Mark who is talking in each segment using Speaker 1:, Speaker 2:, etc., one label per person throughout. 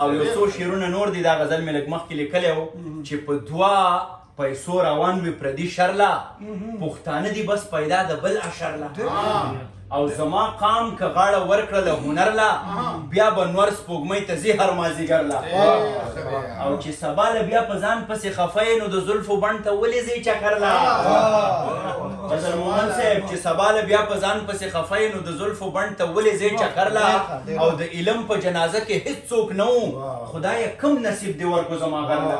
Speaker 1: او یو څو شعرونه نور دي دا غزل مې لږ مخکې لیکلی و چې په دوه پیسو روان وي پردي شرله پښتانه دي بس پیدا د بل اشرله او زما قام که غاړه ورکړله هنر له بیا به نور سپوږمۍ ته ځي هر مازدیګر له او چې سبا له بیا په ځان پسې خفه یې نو د زلفو بڼ ته ولې ځې چکر له غزل مومن صاحب چې سبا له بیا په ځان پسې خفه یې نو د زلفو بڼ ته ولې ځې چکر له او د علم په جنازه کې هیڅ څوک نه و خدایه کم نصیب دې ورکو زما غر له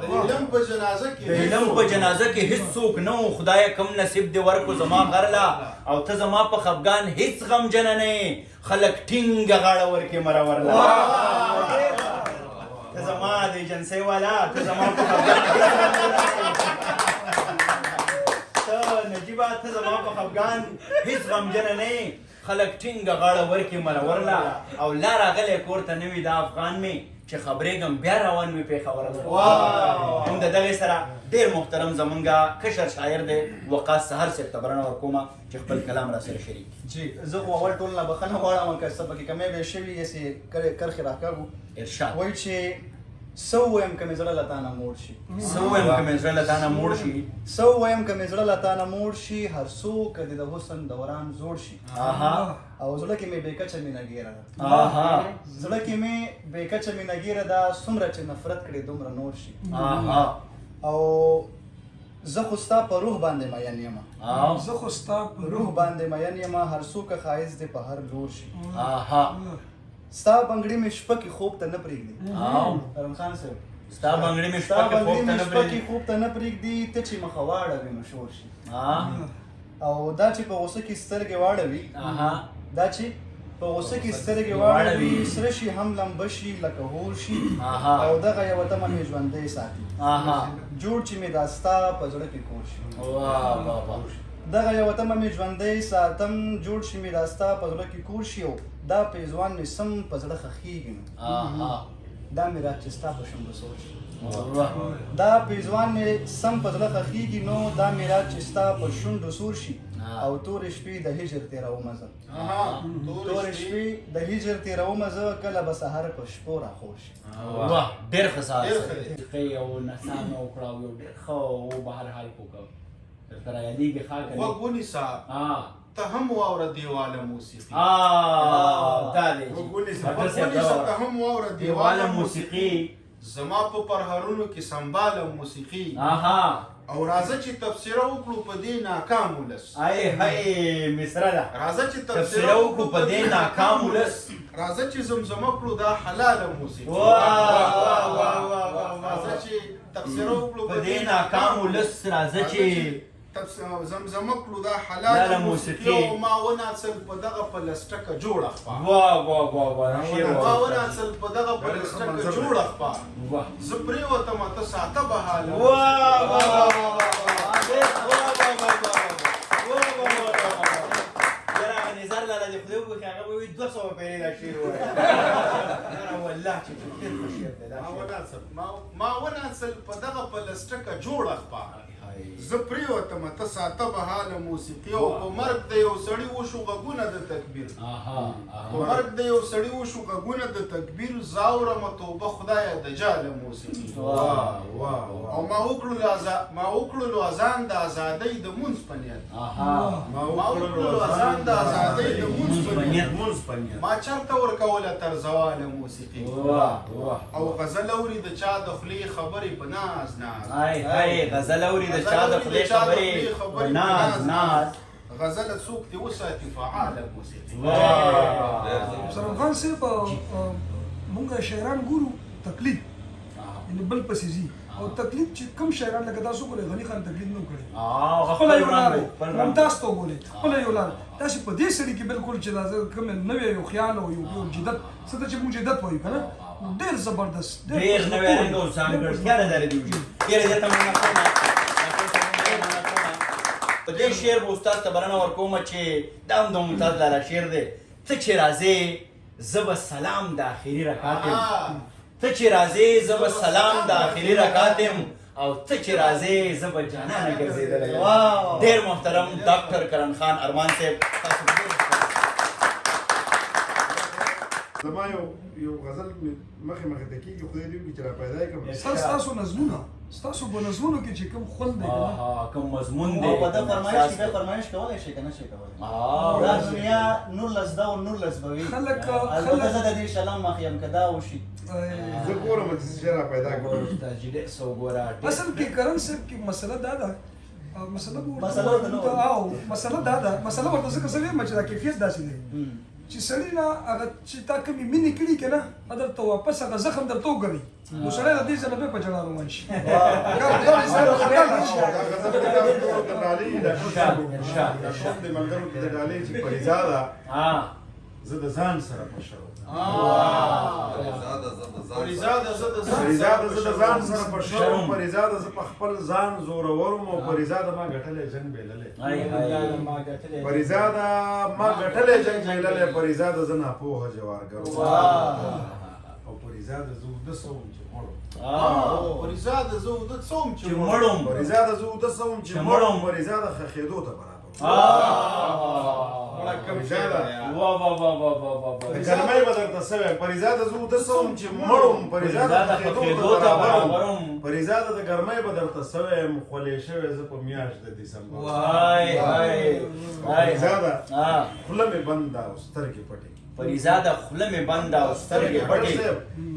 Speaker 2: د علم په
Speaker 1: جنازه کې هیڅ څوک نه و خدایه کم نصیب دې ورکو زما غر له او ته زما په خفګان هیڅ غمجنه نه خلک ټینګه غاړه ورکې مرور له ته زما د ایجنسۍ والا ته زما په خفګان ته نجیبه ته زما په خفګان هیڅ غمجنه نه خلک ټینګه غاړه ورکې مرور له او لا راغلی کور ته نه وي دا افغان مې چې خبرېږم بیا روان وي پېښور هم د دغې سره ډېر محترم زمونږ کشر شاعر دی وقاص سهر صاحب ته بلنه ورکومه چې خپل کلام را سره شریک
Speaker 3: جی زه خو اول ټول نه بخښنه غواړم که څه پکې کمی به شوي یسې کرښې راکاږو
Speaker 1: ارشاد
Speaker 3: وایي چې څه ووایم که مې زړه له تا نه موړ شي
Speaker 1: څه ووایم که مې زړه له تا نه موړ شي
Speaker 3: څه ووایم که مې زړه له تا نه موړ شي هر څوک دې د حسن دوران زوړ شي او زړه کې مې بېکچه مینه ګیره ده زړه کې مې بېکچه مینه ګیره ده څومره چې نفرت کړې دومره نور شي او زه خو ستا په روح باندې مین یم روح باندې مین یم هر څوک ښایست دې په هر لور شي ستا بنګړي مې شپه کې خوب ته نه پرېږدي ارم خان صاحب
Speaker 1: ستا بنګړي مې شپه کې
Speaker 3: خوب ته نه پرېږدي ته چې مخه واړوې نو شور شي او دا چې په غوسه کې سترګې واړوي دا چې په غوسه کې سترګې واړوي سره شي هم لمبه شي لکه هور شي او دغه یوه تمه مې ژوندی ساتي جوړ چې مې دا ستا په زړه کې کور شي دغه یوه تمه مې ژوندی ساتم جوړ چې مې دا ستا په زړه کې کور شي او دا پیزوان مې سم په زړه ښخېږي نو دا مې را چې ستا په شونډو سور شي دا پیزوان مې سم په زړه ښخېږي نو دا مې را چې ستا په شونډو سور شي او تورې شپې د هجر تېرومه زه تورې شپې د هجر تېرومه زه کله به سهار په شپو راخور شي
Speaker 1: واه ډېر ښه سهار او نڅا مې وکړه او یو ډېر ښه و به هر حال وکړه درته را یادېږي ښه
Speaker 2: غوږ ونیسه ته هم واوره دیواله موسیقي
Speaker 1: دا دی
Speaker 2: ته هم واوره دیواله موسیقي زما په پرهرونو کې سنباله موسیقي او راځه چې تفسیره وکړو په دې ناکام ولس
Speaker 1: مصره ده
Speaker 2: راځه چې
Speaker 1: تفسیره وکړو په دې ناکام ولس
Speaker 2: راځه چې زمزمه کړو دا حلاله موسیقي راځه چې تفسیره وکړو
Speaker 1: په دې ناکام ولس راځه چې
Speaker 2: زمزمه کړو دا حلاله موسیقي او ما وناڅل په دغه پلسټکه جوړه خپه ما وناڅل په دغه پلسټکه جوړه خپه زه پرېوتم ته ساته به حاله
Speaker 1: نظر لاله دې خدای وکړي هغه به وي 200 پیرې دا شعر وایي والله چې ډېر ښه شعر دی
Speaker 2: ما وناڅل په دغه پلسټکه جوړه خپه زه پرېوتم ته ساته به حاله موسیقي او په مرګ د یو سړي وشو غږونه د تکبیر په مرګ د یو سړي وشو غږونه د تکبیر زاورمه توبه خدایه د جاله موسیقي او ما وکړلو اذان د ازادۍ د مونځ په نیت ما وکړلو اذان د ازادۍ د مونځ په نیت ما چرته ورکوله تر زواله موسیقي او غزل اوري د چا د خولې خبرې په ناز
Speaker 1: غزل اوري د چا د خولې خبرې ناز
Speaker 2: غزل څوک دې وساتي فعاله موسیقي
Speaker 4: سلام خان صاحب مونږ شاعران ګورو تقلید یعنې بل پسې ځي او تقلید چې کوم شاعران لکه تاسو ګورئ غني خان تقلید نه کړی خپله یو لاره ممتاز ته وګورئ خپله یو لاره داسې په دې سړي کې بالکل چې دا کوم نوی یو خیال او یو جدت څه ته چې موږ جدت وایو که نه ډېر زبردست
Speaker 1: ډېر نوی رنګ او ځانګړتیا لري ډېر زیاته مننه کوم په دې شعر به استاد ته بلنه ورکومه چې دا هم د ممتاز لاله شعر دی ته چې راځې زه به سلام د آخري رکعت یم ته چې راځې زه به سلام د آخري رکعت یم او ته چې راځې زه به جانانه ګرځېدلی یم ډېر محترم ډاکټر کرن خان ارمان صاحب تاسو
Speaker 2: زما یو غزل مخې ته کېږي خدای دې وکړي چې را پیدا یې کړم
Speaker 4: ستاسو نظمونه ستاسو په نظمونو کې چې کوم خوند دی
Speaker 1: کوم مضمون دی
Speaker 3: او په دا فرمایش کولی شي که نه شي کولی دا دنیا 19 ده او 19 به وي البته زه د دې شلم مخ یم که دا وشي
Speaker 2: زه ګورم چې څه شی را پیدا کړم
Speaker 4: اصل کې کرن صاحب کې مسله دا ده مسله دا ده مسله ورته ځکه زه وایم چې دا کیفیت داسې دی چې سړی نه هغه چې تا کومې مینې کړي که نه درته واپس هغه زخم درته وګڼي نو سړی د دې ځله بیا په ژړا روان شي
Speaker 2: د ملګرو د ډالۍ چې پریزا ده زه د ځان سره پښو پریزاده زه د ځان سره پښو پریزاده زه په خپل ځان زورورم او پریزاده ما ګټلې جنګ بیللې پریزاده ما ګټلې جنګ بیللې پریزاده زه ناپوهه جوارګرو او پریزاده زه د سوم چې مړم پریزاده زه د سوم چې مړم پریزاده زه د سوم چې مړم پریزاده خخېدو ته برابر کلمه به درته سوی پریزاده زه اوده سوم چې مړم پریزاده خېدو ته برابرم پریزاده د ګرمۍ به درته سوی یم خولې شوی زه په میاشت د دیسمبر پریزاده خوله مې بنده او سترګې پټې
Speaker 1: پریزاده خوله مې بنده او سترګې پټې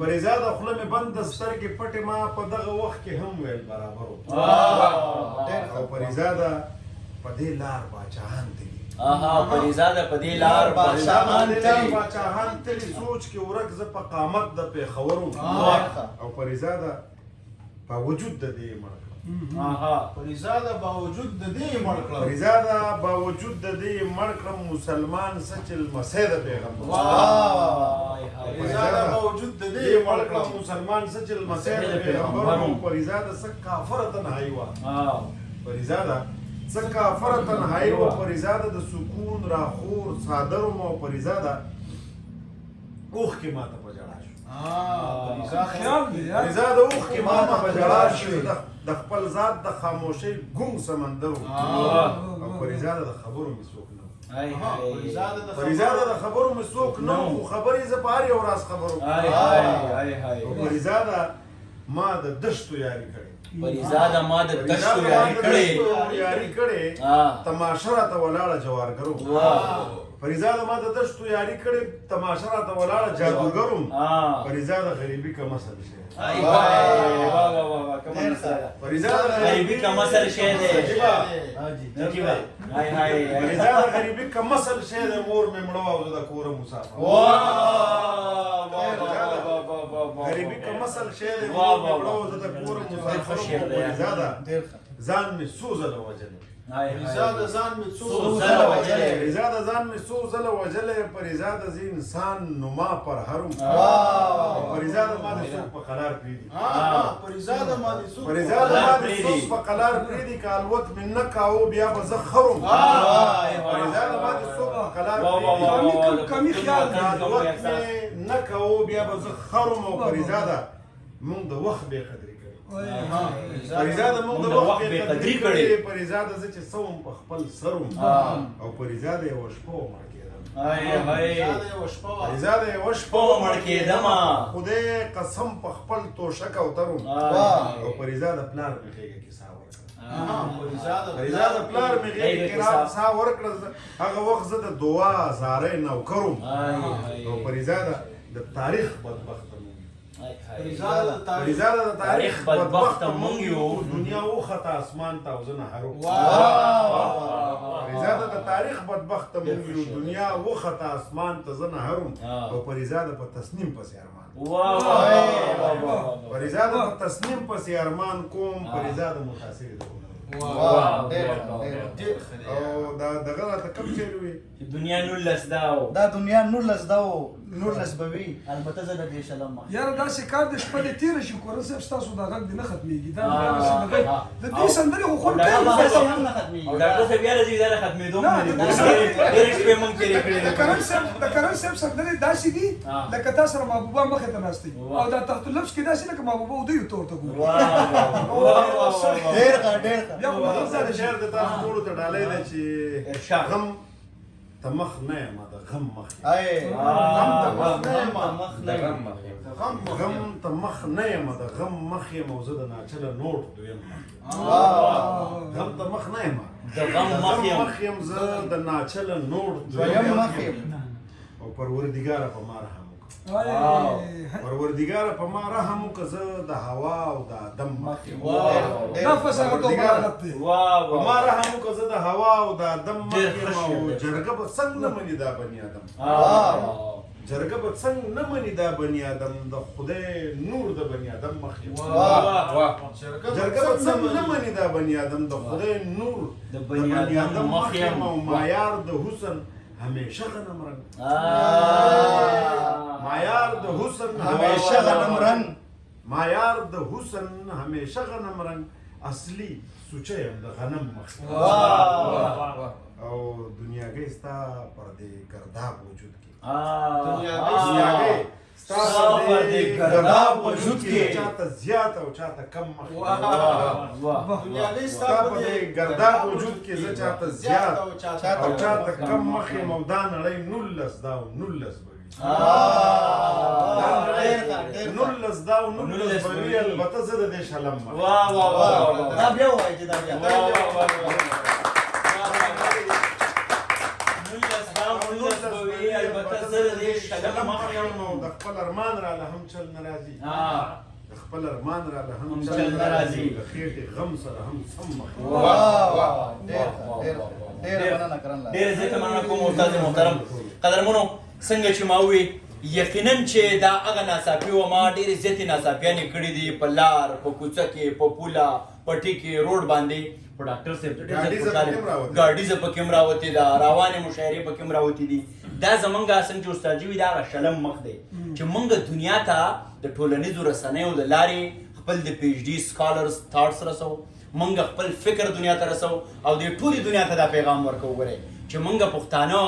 Speaker 2: پریزاده خوله مې بنده سترګې پټې ما په دغه وخت کې هم ویل برابر او پریزاده په دې لار باچاهان تلي
Speaker 1: پریزاده په دې لار
Speaker 2: باچاهان تلي سوچ کې ورک زه په قامت د پېښور او پریزاده باوجود د دې مړ کړم پریزاده باوجود د دې مړ کړم پریزاده باوجود د دې مړ کړم مسلمان سچ المسیح د پیغمبر پریزاده باوجود د دې مړ کړم مسلمان سچ المسیح د پیغمبر پریزاده څه کافر تنهایی وه پریزاده څه کافر تنهایی وه پریزاده د سکون راخور څادرم او پریزاده اوښکې ماته په ژړا شو پریزاده اوښکې ماته په ژړا شو د خپل ذات د خاموشۍ ګونګ سمندر و او پریزاده د خبرو مې څوک نه پریزاده د خبرو مې څوک نه خو خبرې زه په هر یو راز خبرو او پریزاده ما د دشتو یاري کړې
Speaker 1: پریزاده ما د دشتو
Speaker 2: یاري کړې تماشه راته ولاړه جوارګرو پریزاده ما د دشتو یاري کړې تماشه راته ولاړه جادوګرو پریزاده غریبي کا مسل شي پریزاده
Speaker 1: غریبي کا مسل شي دی
Speaker 2: پریزاده غریبي کا مسل شي دی مور مې مړه او زه د کوره مسافر غریبی که مسل شی دی مور مې مړه او زه د کوره مسافر پریزاده ځان مې څو ځله وژلی پریزاده ځان مې څو ځله وژلی پریزاده زه انسان نما پر هرم پریزاده ما دې څوک په قلار پرېږدي پریزاده ما دې څوک په قلار پرېږدي که الوت مې نه کاوه بیا به زه خرم پریزاده ما دې څوک په قلار پرېږدي که الوت مې نه کوو بیا به زه خرم او پریزاده مونږ د وخت بې قدري کړې پریزاده مونږ د وخت بې قدري کړې پریزاده زه چې څه وم په خپل سرم او پریزاده یوه شپه ومړ کېدم پریزاده یوه شپه
Speaker 1: ومړ کېدمه
Speaker 2: خدای قسم په خپل توشک او ترم او پریزاده پلار مې غېږه کې ساه ورکړه پریزاده پلار مې غېږه کې ساه ورکړه هغه وخت زه د دعا زاری نوکرم او پریزاده د تاریخ بدبخته مونږ پریزاده د تاریخ بدبخته مونږ یو دنیا وخته اسمان ته او زه نهرو پریزاده د تاریخ بدبخته مونږ یو دنیا وخته اسمان ته زه نهرم او پریزاده په تصنیم پسې ارمان پریزاده په تصنیم پسې ارمان کوم پریزاده متاثر ده او دغه راته کوم شی وي
Speaker 1: دنیا 19 ده
Speaker 3: دا دنیا 19 ده او 19 به وي البته زه د دې شلم مخ
Speaker 4: یاره داسې کار د شپه دې تېره شي کورن صاحب ستاسو دا غږ دې نه ختمېږي دا د دې سندرې خو خوند کوي
Speaker 3: هم نه ختمېږي
Speaker 1: او ډاکټر صاحب بیا راځي دا نه ختمېدو ډېرې شپې مونږ تېرې کړې
Speaker 4: د کرن صاحب سندرې داسې دي لکه تا سره محبوبه مخې ته ناست او دا تحت اللبس کې داسې لکه محبوبه ودیو ته ورته ګوري
Speaker 3: ډېر ښه
Speaker 2: بیا خو مطلب دا د شعر د تاسو ټولو ته ډالۍ ده چې غم ته مخ نه یم د غم مخ یم
Speaker 3: ای
Speaker 2: غم ته مخ نه یم
Speaker 3: غم
Speaker 2: ته مخ نه یم د غم مخ یم او زه د ناچله نوټ دویم غم ته مخ نه یم
Speaker 1: د غم مخ
Speaker 2: یم زه د ناچله نوټ
Speaker 3: دویم مخ یم
Speaker 2: او پروردګاره په ما رحم پروردګاره په ما رحم وکړه زه د هوا او د آدم مخ یم
Speaker 4: دا فصاحت او بلاغت دی
Speaker 2: په ما رحم وکړه زه د هوا او د آدم مخ یم او جرګه به څنګه نه مني دا بني آدم جرګه به څنګه نه مني دا بني آدم د خدای نور د بني آدم مخ یم جرګه به څنګه نه مني دا بني آدم د خدای نور د بني آدم مخ یم او معیار د حسن همیشه غنم رنگ معیار د حسن
Speaker 3: همیشه غنم رنگ
Speaker 2: معیار د حسن همیشه غنم رنگ اصلي سوچه یم د غنم مخ او دنیاګۍ ستا پر دې ګرداب وجود کې دنیاګۍ ستا پر دې ګرداب وجود کې چاته زیات او چاته کم مخ دنیاګۍ ستا پر دې ګرداب وجود کې زه چاته زیات او چاته کم مخ یم او دا نړۍ 19 دا 19 به وي 19 دا 19 به وي البته زه د دې شلم مخ
Speaker 3: دا بیا وایي چې دا بیا
Speaker 2: د خپل ارمان را له هم چل ناراضي د خپل ارمان را له هم چل ناراضي د خېټې غم سره هم سم مخ
Speaker 1: ډېر زیاته مننه کوم استاد محترم قدرمنو څنګه چې ما ووی یقینا چې دا هغه ناڅاپي و ما ډېرې زیاتې ناڅاپیانې کړي دي په لار په کوڅه کې په پوله پټي کې روډ باندې په ډاکټر صاحب ګاډي زه پکې هم راوتې ده روانې مشاعرې پکې هم راوتې دي دا زمونږ څنګه چې استاد جي وي دا هغه شلم مخ دی چې موږ دنیا ته د ټولنیزو رسنیو د لارې خپل د پی ایچ ډي سکالرز تھاټس رسو موږ خپل فکر دنیا ته رسو او د ټولې دنیا ته دا پیغام ورکو وګورئ چې موږ پښتانه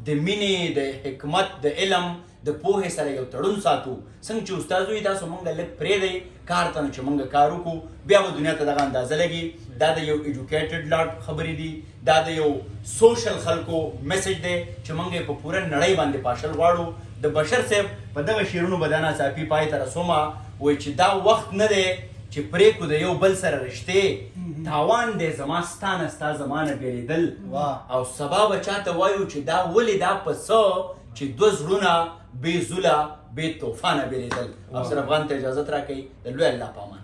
Speaker 1: د مینې د حکمت د علم د پوهې سره یو تړون ساتو څنګه چې استاد وي تاسو موږ لږ پرېږدئ کار ته چې موږ کار وکړو بیا به دنیا ته دغه اندازه لګي دا د یو ایجوکیټډ لاټ خبرې دي دا د یو سوشل خلکو میسج دی چې موږ یې په پوره نړۍ باندې پاشل غواړو د بشر صاحب په دغه شعرونو به دا ناڅاپي پای ته رسومه وایي چې دا وخت نه دی چې پرېکړو د یو بل سره رشتې تاوان دی زما ستا نه ستا زما نه بېلېدل او سبا به چاته وایو چې دا ولې دا په څه چې دوه زړونه بې زوله بې طوفانه بېلېدل افسر افغان ته اجازت راکوئ د لوی الله په امان